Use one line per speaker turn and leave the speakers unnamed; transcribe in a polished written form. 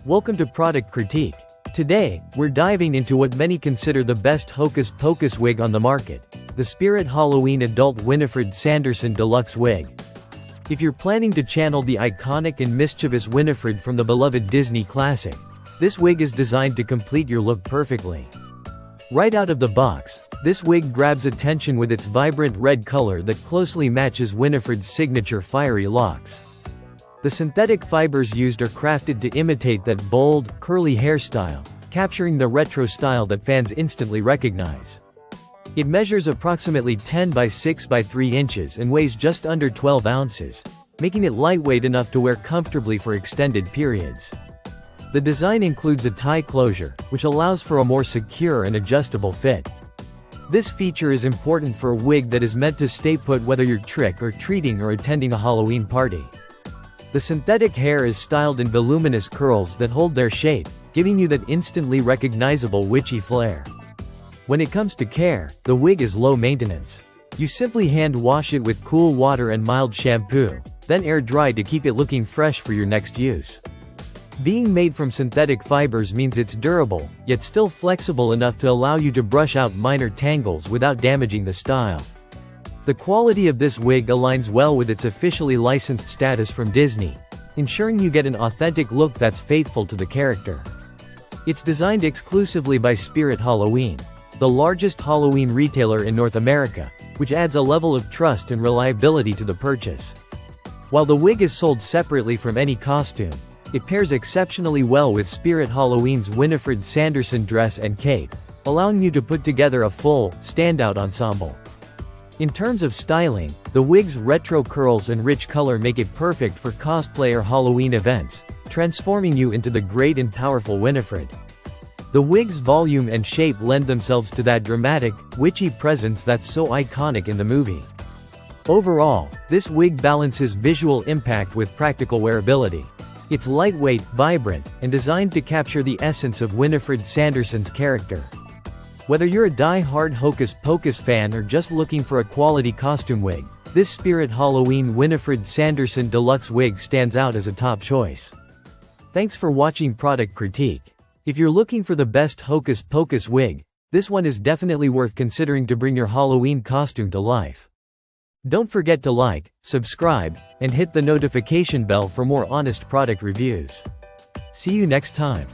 Welcome to Product Critique. Today, we're diving into what many consider the best Hocus Pocus wig on the market, the Spirit Halloween Adult Winifred Sanderson Deluxe Wig. If you're planning to channel the iconic and mischievous Winifred from the beloved Disney classic, this wig is designed to complete your look perfectly. Right out of the box, this wig grabs attention with its vibrant red color that closely matches Winifred's signature fiery locks. The synthetic fibers used are crafted to imitate that bold, curly hairstyle, capturing the retro style that fans instantly recognize. It measures approximately 10 by 6 by 3 inches and weighs just under 12 ounces, making it lightweight enough to wear comfortably for extended periods. The design includes a tie closure, which allows for a more secure and adjustable fit. This feature is important for a wig that is meant to stay put whether you're trick or treating or attending a Halloween party. The synthetic hair is styled in voluminous curls that hold their shape, giving you that instantly recognizable witchy flair. When it comes to care, the wig is low maintenance. You simply hand wash it with cool water and mild shampoo, then air dry to keep it looking fresh for your next use. Being made from synthetic fibers means it's durable, yet still flexible enough to allow you to brush out minor tangles without damaging the style. The quality of this wig aligns well with its officially licensed status from Disney, ensuring you get an authentic look that's faithful to the character. It's designed exclusively by Spirit Halloween, the largest Halloween retailer in North America, which adds a level of trust and reliability to the purchase. While the wig is sold separately from any costume, it pairs exceptionally well with Spirit Halloween's Winifred Sanderson dress and cape, allowing you to put together a full, standout ensemble. In terms of styling, the wig's retro curls and rich color make it perfect for cosplay or Halloween events, transforming you into the great and powerful Winifred. The wig's volume and shape lend themselves to that dramatic, witchy presence that's so iconic in the movie. Overall, this wig balances visual impact with practical wearability. It's lightweight, vibrant, and designed to capture the essence of Winifred Sanderson's character. Whether you're a die-hard Hocus Pocus fan or just looking for a quality costume wig, this Spirit Halloween Winifred Sanderson Deluxe Wig stands out as a top choice. Thanks for watching Product Critique. If you're looking for the best Hocus Pocus wig, this one is definitely worth considering to bring your Halloween costume to life. Don't forget to like, subscribe, and hit the notification bell for more honest product reviews. See you next time.